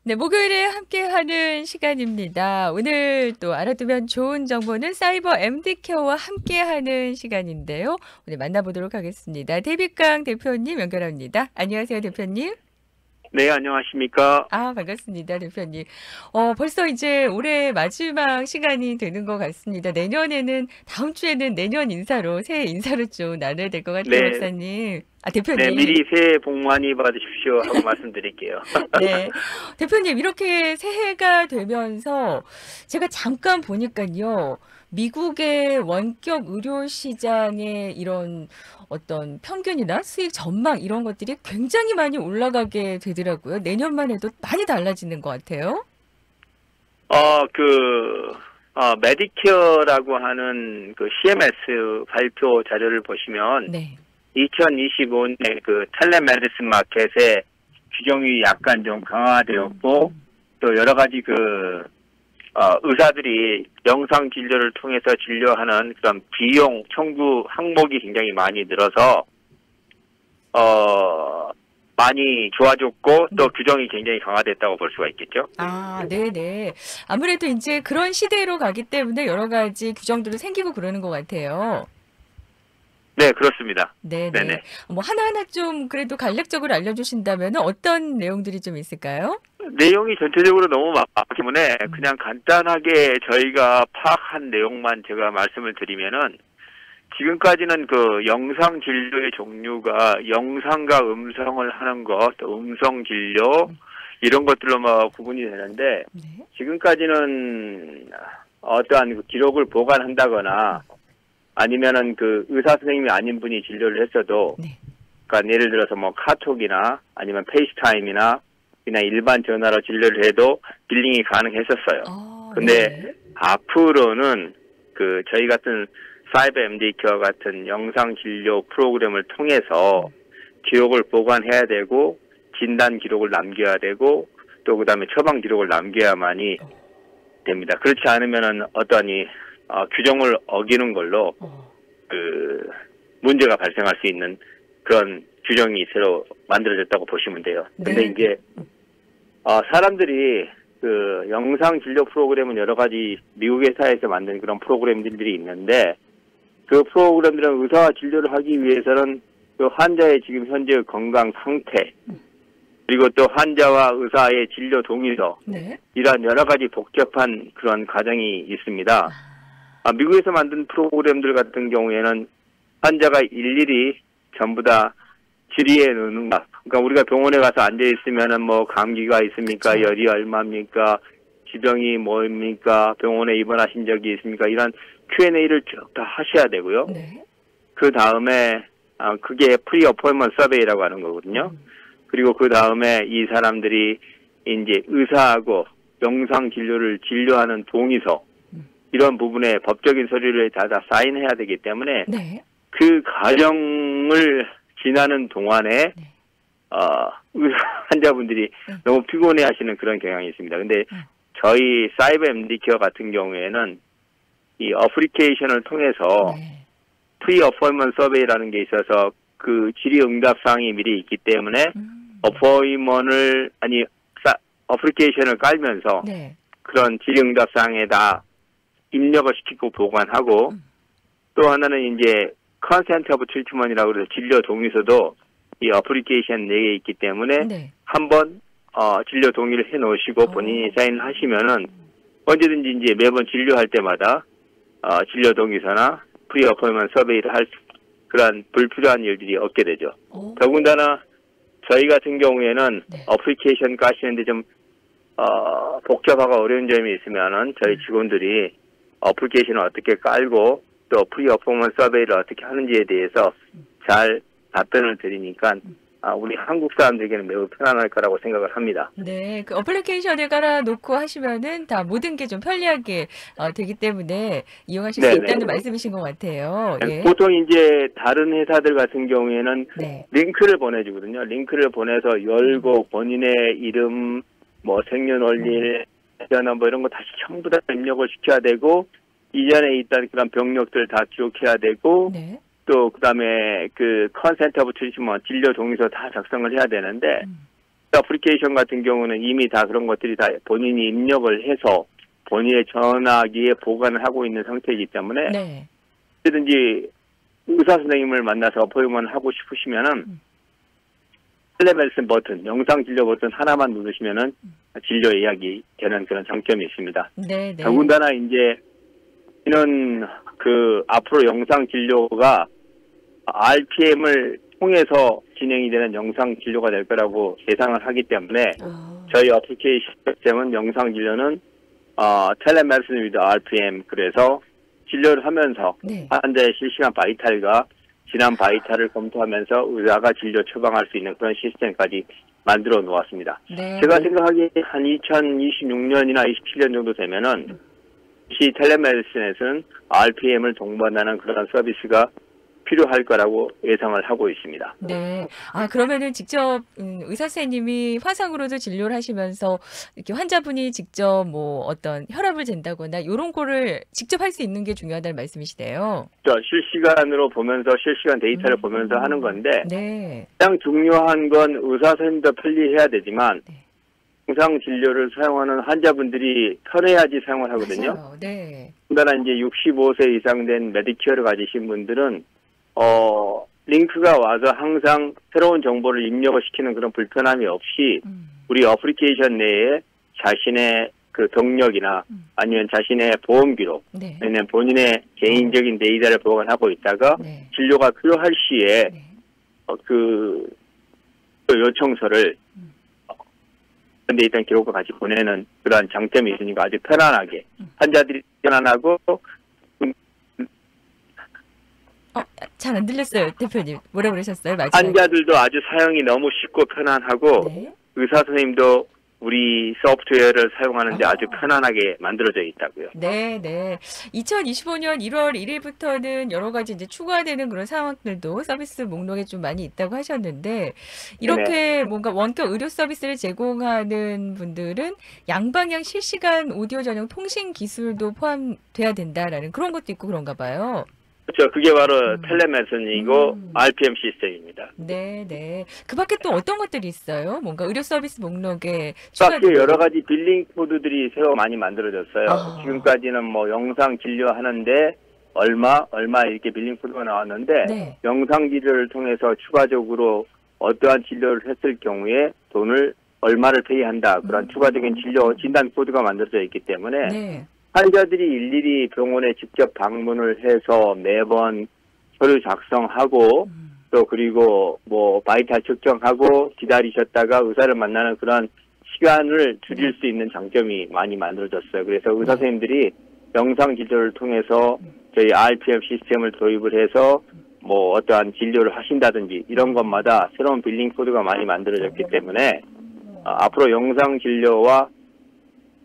네, 목요일에 함께하는 시간입니다. 오늘 또 알아두면 좋은 정보는 사이버 MD케어와 함께하는 시간인데요. 오늘 만나보도록 하겠습니다. 데뷔강 대표님 연결합니다. 안녕하세요, 대표님. 네, 안녕하십니까? 아, 반갑습니다, 대표님. 벌써 이제 올해 마지막 시간이 되는 것 같습니다. 내년에는, 다음 주에는 내년 인사로, 새해 인사로 좀 나눠야 될 것 같아요, 네, 목사님. 아, 네, 대표님. 미리 새해 복 많이 받으십시오 하고 말씀드릴게요. 네. 대표님, 이렇게 새해가 되면서 제가 잠깐 보니까요, 미국의 원격 의료 시장의 이런 어떤 평균이나 수익 전망 이런 것들이 굉장히 많이 올라가게 되더라고요. 내년만 해도 많이 달라지는 것 같아요. 메디케어라고 하는 그 CMS 발표 자료를 보시면 네. 2025년 그 텔레메디슨 마켓의 규정이 약간 좀 강화되었고, 또 여러 가지 의사들이 영상 진료를 통해서 진료하는 그런 비용 청구 항목이 굉장히 많이 늘어서, 많이 좋아졌고, 또 네. 규정이 굉장히 강화됐다고 볼 수가 있겠죠. 아, 네네. 아무래도 이제 그런 시대로 가기 때문에 여러 가지 규정들도 생기고 그러는 것 같아요. 네, 그렇습니다. 네네. 네네. 뭐 하나하나 좀 그래도 간략적으로 알려주신다면 어떤 내용들이 좀 있을까요? 내용이 전체적으로 너무 많기 때문에 그냥 간단하게 저희가 파악한 내용만 제가 말씀을 드리면은 지금까지는 그 영상 진료의 종류가 영상과 음성을 하는 것, 또 음성 진료 이런 것들로 뭐 구분이 되는데 네. 지금까지는 어떠한 그 기록을 보관한다거나 아니면은 그 의사 선생님이 아닌 분이 진료를 했어도 네. 그러니까 예를 들어서 뭐 카톡이나 아니면 페이스타임이나 그냥 일반 전화로 진료를 해도 빌링이 가능했었어요. 아, 근데 네네. 앞으로는 그 저희 같은 사이버 MD 케어 같은 영상 진료 프로그램을 통해서 기록을 보관해야 되고 진단 기록을 남겨야 되고 또 그다음에 처방 기록을 남겨야만이 됩니다. 그렇지 않으면은 어떠한 규정을 어기는 걸로 어, 그 문제가 발생할 수 있는 그런 규정이 새로 만들어졌다고 보시면 돼요. 근데 네. 이제 사람들이 그 영상 진료 프로그램은 여러 가지 미국 회사에서 만든 그런 프로그램들이 있는데 그 프로그램들은 의사와 진료를 하기 위해서는 그 환자의 지금 현재 건강 상태 그리고 또 환자와 의사의 진료 동의서 네. 이러한 여러 가지 복잡한 그런 과정이 있습니다. 미국에서 만든 프로그램들 같은 경우에는 환자가 일일이 전부 다 질의에 넣는가. 그러니까 우리가 병원에 가서 앉아 있으면은 뭐 감기가 있습니까? 그쵸. 열이 얼마입니까? 지병이 뭐입니까? 병원에 입원하신 적이 있습니까? 이런 Q&A를 쭉 다 하셔야 되고요. 네. 그 다음에 그게 프리 어포인먼트 서베이라고 하는 거거든요. 그리고 그 다음에 이 사람들이 이제 의사하고 영상 진료를 진료하는 동의서 이런 부분에 법적인 서류를 다 사인해야 되기 때문에 네. 그 과정을 지나는 동안에 네. 의사 환자분들이 네. 너무 피곤해 하시는 그런 경향이 있습니다. 근데 저희 사이버 MD 케어 같은 경우에는 이 어플리케이션을 통해서 네. 프리 어포인먼트 서베이라는 게 있어서 그 질의응답 사항이 미리 있기 때문에 어플리케이션을 깔면서 네. 그런 질의응답 사항에다 입력을 시키고 보관하고 또 하나는 이제 컨센트 오브 트리트먼이라고 해서 진료 동의서도 이 어플리케이션 내에 있기 때문에 네. 한번 진료 동의를 해 놓으시고 본인이 사인을 하시면은 언제든지 이제 매번 진료할 때마다 진료 동의서나 프리 어포인먼트 서베이를 할 그런 불필요한 일들이 없게 되죠. 오. 더군다나 저희 같은 경우에는 네. 어플리케이션 까시는데 좀 복잡하고 어려운 점이 있으면은 저희 직원들이 어플리케이션을 어떻게 깔고 또 프리 어포먼트 서베이를 어떻게 하는지에 대해서 잘 답변을 드리니까 우리 한국 사람들에게는 매우 편안할 거라고 생각을 합니다. 네. 그 어플리케이션을 깔아놓고 하시면은 다 모든 게 좀 편리하게 되기 때문에 이용하실 수 네네. 있다는 말씀이신 것 같아요. 예. 보통 이제 다른 회사들 같은 경우에는 네. 링크를 보내주거든요. 링크를 보내서 열고 본인의 이름, 뭐 생년월일, 전화 뭐 이런 거 다시 전부 다 입력을 시켜야 되고 이전에 있던 그런 병력들 다 기록해야 되고 네. 또 그다음에 그 컨센트 오브 트리트먼트 진료 동의서 다 작성을 해야 되는데 어플리케이션 같은 경우는 이미 다 그런 것들이 다 본인이 입력을 해서 본인의 전화기에 보관을 하고 있는 상태이기 때문에 네. 언제든지 의사 선생님을 만나서 어포인트먼트 하고 싶으시면은 텔레메디슨 버튼, 영상 진료 버튼 하나만 누르시면은 진료 예약이 되는 그런 장점이 있습니다. 네, 네. 더군다나 이제 이는 그 앞으로 영상 진료가 RPM을 통해서 진행이 되는 영상 진료가 될 거라고 예상을 하기 때문에 저희 어플리케이션 시스템은 영상 진료는 텔레메디슨 위드 RPM, 그래서 진료를 하면서 네. 환자의 실시간 바이탈과 지난 바이탈을 검토하면서 의사가 진료 처방할 수 있는 그런 시스템까지 만들어 놓았습니다. 네. 제가 생각하기에 한 2026년이나 27년 정도 되면은 시 텔레메디슨에서는 RPM을 동반하는 그런 서비스가 필요할 거라고 예상을 하고 있습니다. 네. 아, 그러면은 직접 의사 선생님이 화상으로도 진료를 하시면서 이렇게 환자분이 직접 뭐 어떤 혈압을 잰다거나 이런 거를 직접 할 수 있는 게 중요하다는 말씀이시대요. 실시간으로 보면서 실시간 데이터를 보면서 하는 건데 네. 가장 중요한 건 의사 선생님도 편리해야 되지만 네. 영상 진료를 사용하는 환자분들이 편해야지 사용을 하거든요. 맞아요. 네. 더군다나 이제 65세 이상 된 메디케어를 가지신 분들은 링크가 와서 항상 새로운 정보를 입력을 시키는 그런 불편함이 없이 우리 어플리케이션 내에 자신의 그 경력이나 아니면 자신의 보험 기록, 네. 아니면 본인의 개인적인 데이터를 보관하고 있다가 네. 진료가 필요할 시에 네. 그 요청서를 데이터 기록과 같이 보내는 그러한 장점이 있으니까 아주 편안하게 환자들이 편안하고 잘 안 들렸어요, 대표님. 뭐라 그러셨어요? 마지막에. 환자들도 아주 사용이 너무 쉽고 편안하고 네. 의사 선생님도 우리 소프트웨어를 사용하는데 아주 편안하게 만들어져 있다고요. 네, 네. 2025년 1월 1일부터는 여러 가지 이제 추가되는 그런 상황들도 서비스 목록에 좀 많이 있다고 하셨는데, 이렇게 뭔가 원격 의료 서비스를 제공하는 분들은 양방향 실시간 오디오 전용 통신 기술도 포함돼야 된다라는 그런 것도 있고 그런가 봐요. 그렇죠. 그게 바로 텔레메디슨이고 RPM 시스템입니다. 네, 네. 그 밖에 또 어떤 것들이 있어요? 뭔가 의료 서비스 목록에 밖에 여러 가지 빌링 코드들이 새로 많이 만들어졌어요. 아. 지금까지는 뭐 영상 진료하는데 얼마 이렇게 빌링 코드가 나왔는데 네. 영상 진료를 통해서 추가적으로 어떠한 진료를 했을 경우에 돈을 얼마를 페이한다. 그런 추가적인 진료 진단 코드가 만들어져 있기 때문에 네. 환자들이 일일이 병원에 직접 방문을 해서 매번 서류 작성하고 또 그리고 뭐 바이탈 측정하고 기다리셨다가 의사를 만나는 그런 시간을 줄일 수 있는 장점이 많이 만들어졌어요. 그래서 의사 선생님들이 영상 진료를 통해서 저희 RPM 시스템을 도입을 해서 뭐 어떠한 진료를 하신다든지 이런 것마다 새로운 빌링 코드가 많이 만들어졌기 때문에 앞으로 영상 진료와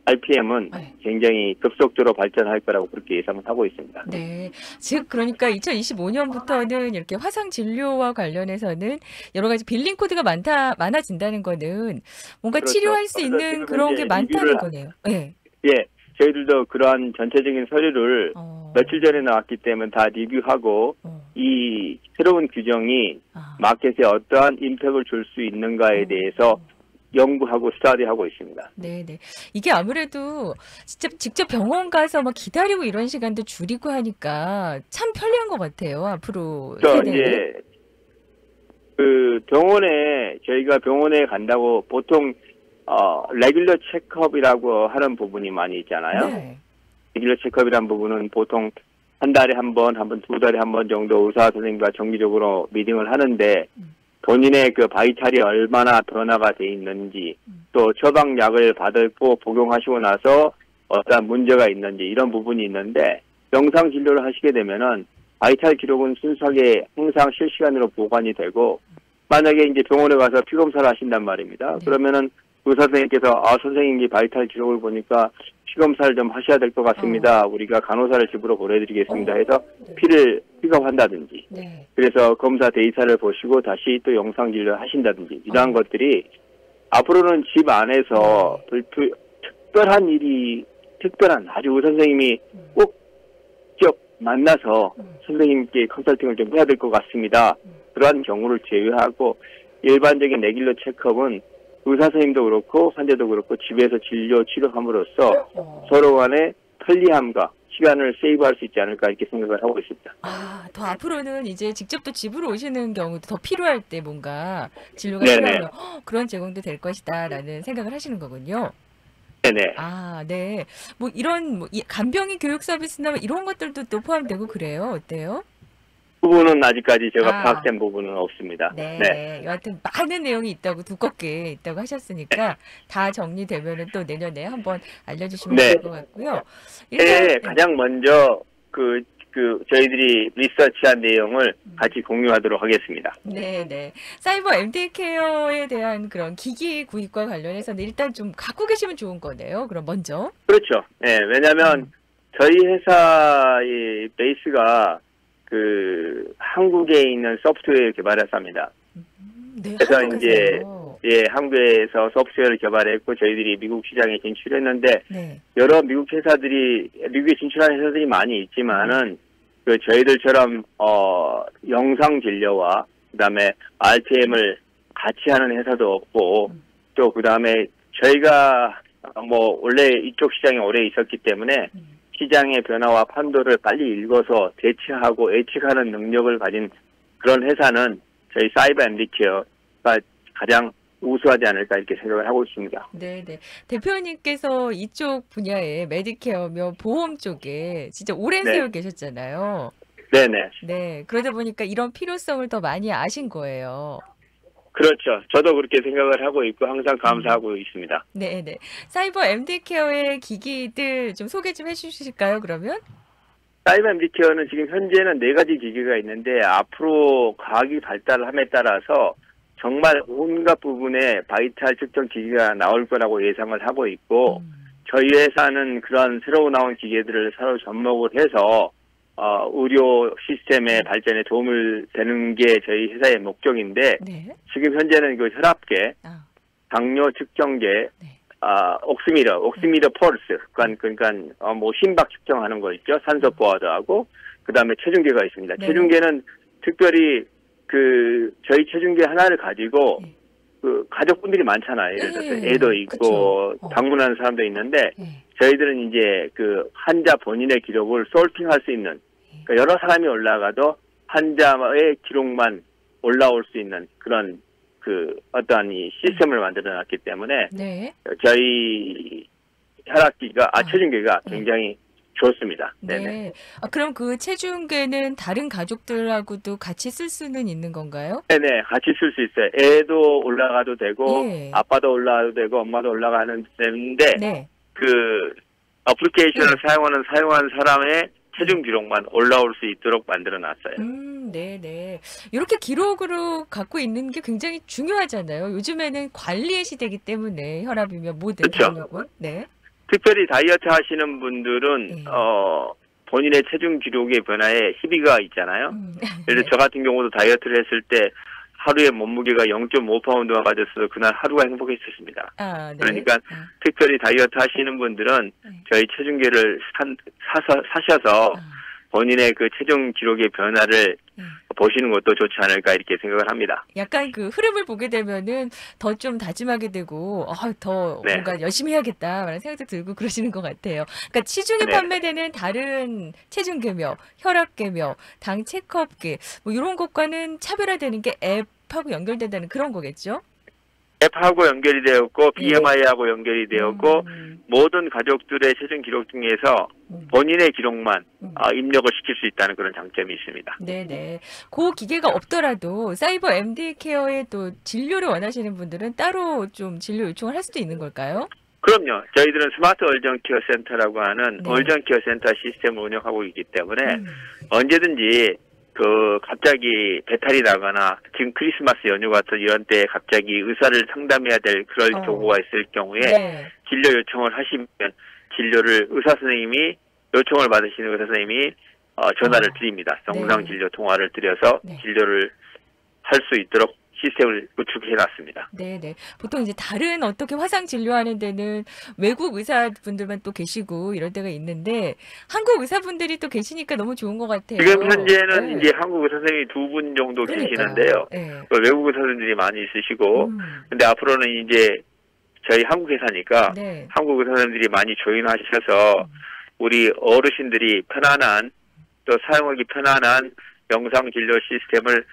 RPM은 굉장히 급속도로 발전할 거라고 그렇게 예상을 하고 있습니다. 네. 즉, 그러니까 2025년부터는 이렇게 화상 진료와 관련해서는 여러 가지 빌링 코드가 많아진다는 거는 뭔가 그렇죠. 치료할 수 있는 그런 게 많다는 거네요. 네. 예. 저희들도 그러한 전체적인 서류를 며칠 전에 나왔기 때문에 다 리뷰하고 이 새로운 규정이 마켓에 어떠한 임팩을 줄 수 있는가에 대해서 연구하고 스터디하고 있습니다. 네네. 이게 아무래도 직접 병원 가서 막 기다리고 이런 시간도 줄이고 하니까 참 편리한 것 같아요. 앞으로. 이제 그 병원에 저희가 병원에 간다고 보통 레귤러 체크업이라고 하는 부분이 많이 있잖아요. 네. 레귤러 체크업이라는 부분은 보통 한 달에 한 번, 두 달에 한 번 정도 의사 선생님과 정기적으로 미팅을 하는데 본인의 그 바이탈이 얼마나 변화가 돼 있는지 또 처방약을 받고 복용하시고 나서 어떠한 문제가 있는지 이런 부분이 있는데 영상 진료를 하시게 되면은 바이탈 기록은 순수하게 항상 실시간으로 보관이 되고 만약에 이제 병원에 가서 피검사를 하신단 말입니다. 그러면은 의사 선생님께서 선생님이 바이탈 기록을 보니까 피검사를 좀 하셔야 될 것 같습니다. 우리가 간호사를 집으로 보내드리겠습니다 해서 피를 픽업한다든지 네. 그래서 검사 데이터를 보시고 다시 또 영상 진료 하신다든지 이러한 것들이 앞으로는 집 안에서 특별한 아주 의사 선생님이 꼭 직접 만나서 선생님께 컨설팅을 좀 해야 될 것 같습니다. 그러한 경우를 제외하고 일반적인 레귤러 체크업은 의사 선생님도 그렇고 환자도 그렇고 집에서 진료 치료함으로써 어. 서로 간의 편리함과 시간을 세이브할 수 있지 않을까 이렇게 생각을 하고 있습니다. 아, 더 앞으로는 이제 직접 또 집으로 오시는 경우도 더 필요할 때 뭔가 진료가 네네. 필요하면 그런 제공도 될 것이다라는 생각을 하시는 거군요. 네네. 아, 네. 뭐 이런 이 간병인 교육 서비스나 뭐 이런 것들도 또 포함되고 그래요. 어때요? 부분은 아직까지 제가 아. 파악된 부분은 없습니다. 네, 네. 네. 여하튼 많은 내용이 있다고 두껍게 있다고 하셨으니까 다 정리되면은 또 내년에 한번 알려주시면 네. 좋을 것 같고요. 일단 네, 가장 먼저 저희들이 리서치한 내용을 같이 공유하도록 하겠습니다. 네, 네. 사이버 MD 케어에 대한 그런 기기 구입과 관련해서는 일단 좀 갖고 계시면 좋은 거네요. 그럼 먼저. 그렇죠. 네, 왜냐하면 저희 회사의 베이스가 한국에 있는 소프트웨어 개발 회사입니다. 네, 그래서 한국에서요. 예, 한국에서 소프트웨어를 개발했고 저희들이 미국 시장에 진출했는데 네. 여러 미국에 진출한 회사들이 많이 있지만은 저희들처럼 영상 진료와 그다음에 RTM을 같이 하는 회사도 없고 또 그다음에 저희가 뭐 원래 이쪽 시장에 오래 있었기 때문에 시장의 변화와 판도를 빨리 읽어서 대처하고 예측하는 능력을 가진 그런 회사는 저희 사이버 MD케어가 가장 우수하지 않을까 이렇게 생각을 하고 있습니다. 네, 네. 대표님께서 이쪽 분야에 메디케어며 보험 쪽에 진짜 오랜 네. 세월 계셨잖아요. 네네. 네. 그러다 보니까 이런 필요성을 더 많이 아신 거예요. 그렇죠. 저도 그렇게 생각을 하고 있고 항상 감사하고 있습니다. 네, 네. 사이버 MD 케어의 기기들 좀 소개 좀 해주실까요, 그러면? 사이버 MD케어는 지금 현재는 4가지 기기가 있는데 앞으로 과학이 발달함에 따라서 정말 온갖 부분에 바이탈 측정 기기가 나올 거라고 예상을 하고 있고 저희 회사는 그런 새로 나온 기계들을 서로 접목을 해서 의료 시스템의 발전에 도움을 되는 게 저희 회사의 목적인데 네. 지금 현재는 혈압계, 아, 당뇨 측정계, 네. 옥시미터 펄스, 그러니까 뭐 심박 측정하는 거 있죠. 산소 포화도하고 그다음에 체중계가 있습니다. 네. 체중계는 특별히 저희 체중계 하나를 가지고 네. 가족분들이 많잖아요. 예를 들어서 네, 애도 있고 그쵸. 방문하는 사람도 있는데 네. 저희들은 이제 환자 본인의 기록을 솔팅할 수 있는 그러니까 여러 사람이 올라가도 환자의 기록만 올라올 수 있는 그런 어떠한 이 시스템을 만들어 놨기 때문에 네. 저희 체중계가 굉장히 좋습니다. 네네. 네. 아, 그럼 그 체중계는 다른 가족들하고도 같이 쓸 수는 있는 건가요? 네네, 같이 쓸 수 있어요. 애도 올라가도 되고, 예. 아빠도 올라가도 되고, 엄마도 올라가는 데인데, 네. 어플리케이션을 사용한 사람의 체중 기록만 올라올 수 있도록 만들어 놨어요. 네, 네. 이렇게 기록으로 갖고 있는 게 굉장히 중요하잖아요. 요즘에는 관리의 시대이기 때문에 혈압이면 뭐든 그쵸. 당뇨고. 네. 특별히 다이어트 하시는 분들은, 네. 본인의 체중 기록의 변화에 희비가 있잖아요. 예를 들어 저 같은 경우도 다이어트를 했을 때 하루에 몸무게가 0.5파운드가 가졌어서 그날 하루가 행복했었습니다. 아, 네. 그러니까 특별히 다이어트 하시는 분들은 네. 저희 체중계를 사셔서 본인의 체중 기록의 변화를 보시는 것도 좋지 않을까 이렇게 생각을 합니다. 약간 흐름을 보게 되면은 더 좀 다짐하게 되고, 더 네. 뭔가 열심히 해야겠다라는 생각도 들고 그러시는 것 같아요. 그러니까 시중에 네. 판매되는 다른 체중계며 혈압계며 당 체크업계 뭐 이런 것과는 차별화되는 게 앱하고 연결된다는 그런 거겠죠? 앱하고 연결이 되었고 BMI하고 연결이 되었고 모든 가족들의 체중 기록 중에서 본인의 기록만 입력을 시킬 수 있다는 그런 장점이 있습니다. 네네. 그 기계가 없더라도 사이버 MD 케어에 또 진료를 원하시는 분들은 따로 좀 진료 요청을 할 수도 있는 걸까요? 그럼요. 저희들은 스마트 얼전 케어 센터라고 하는 네. 얼전 케어 센터 시스템을 운영하고 있기 때문에 언제든지 갑자기 배탈이 나거나 지금 크리스마스 연휴 같은 이런 때 갑자기 의사를 상담해야 될 그럴 경우가 있을 경우에 네. 진료 요청을 하시면 진료를 요청을 받으시는 의사 선생님이 전화를 드립니다. 영상 진료 통화를 드려서 네. 진료를 할 수 있도록 시스템을 구축해 놨습니다. 네네. 보통 이제 다른 어떻게 화상 진료하는 데는 외국 의사분들만 또 계시고 이럴 때가 있는데 한국 의사분들이 또 계시니까 너무 좋은 것 같아요. 지금 현재는 네. 이제 한국 의사 선생님이 2분 정도 그러니까요. 계시는데요. 네. 외국 의사 선생님들이 많이 있으시고, 근데 앞으로는 이제 저희 한국 회사니까 네. 한국 의사 선생님들이 많이 조인하셔서 우리 어르신들이 편안한 또 사용하기 편안한 영상 진료 시스템을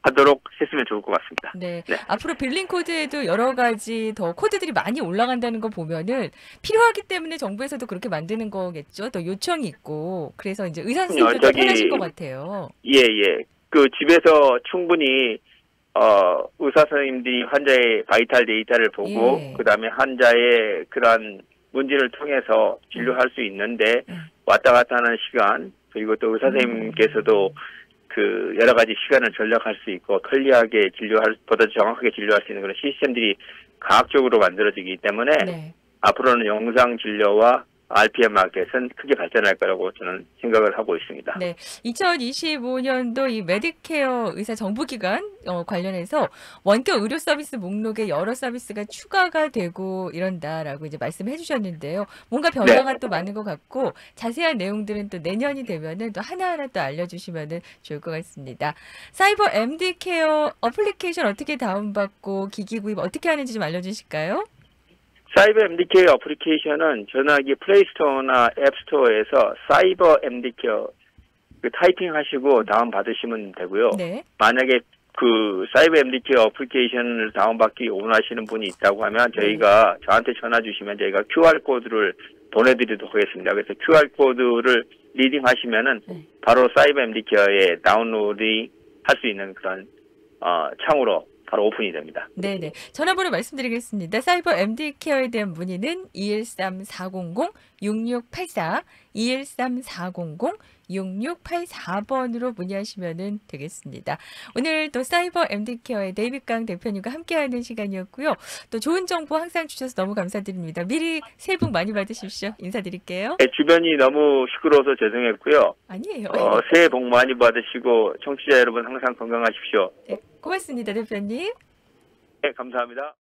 하도록 했으면 좋을 것 같습니다. 네. 네. 앞으로 빌링 코드에도 여러 가지 더 코드들이 많이 올라간다는 거 보면은 필요하기 때문에 정부에서도 그렇게 만드는 거겠죠. 또 요청이 있고. 그래서 이제 의사 선생님들도 저기- 편하실 것 같아요. 예. 그 집에서 충분히 의사 선생님들이 환자의 바이탈 데이터를 보고 예. 그다음에 환자의 그러한 문제를 통해서 진료할 수 있는데 왔다 갔다 하는 시간 그리고 또 의사 선생님께서도 그 여러 가지 시간을 절약할 수 있고 편리하게 보다 정확하게 진료할 수 있는 그런 시스템들이 과학적으로 만들어지기 때문에 네. 앞으로는 영상 진료와 RPM 마켓은 크게 발전할 거라고 저는 생각을 하고 있습니다. 네. 2025년도 이 메디케어 의사 정부기관 관련해서 원격 의료 서비스 목록에 여러 서비스가 추가가 되고 이런다라고 이제 말씀해 주셨는데요. 뭔가 변화가 또 많은 것 같고 자세한 내용들은 또 내년이 되면은 또 하나하나 또 알려주시면은 좋을 것 같습니다. 사이버 MD 케어 어플리케이션 어떻게 다운받고 기기 구입 어떻게 하는지 좀 알려주실까요? 사이버 MDK 어플리케이션은 전화기 플레이스토어나 앱스토어에서 사이버 MD케어 타이핑 하시고 다운받으시면 되고요. 네. 만약에 그 사이버 MD케어 어플리케이션을 다운받기 원하시는 분이 있다고 하면 저한테 전화 주시면 저희가 QR코드를 보내드리도록 하겠습니다. 그래서 QR코드를 리딩하시면은 바로 사이버 MD케어에 다운로딩 할 수 있는 그런 창으로 바로 오픈이 됩니다. 네네. 전화번호 말씀드리겠습니다. 사이버 MD 케어에 대한 문의는 213-400-6684, 213-400-6684번으로 문의하시면 되겠습니다. 오늘 또 사이버 MD 케어의 데이빗강 대표님과 함께하는 시간이었고요. 또 좋은 정보 항상 주셔서 너무 감사드립니다. 미리 새해 복 많이 받으십시오. 인사드릴게요. 네, 주변이 너무 시끄러워서 죄송했고요. 아니에요. 새해 복 많이 받으시고 청취자 여러분 항상 건강하십시오. 네, 고맙습니다, 대표님. 네, 감사합니다.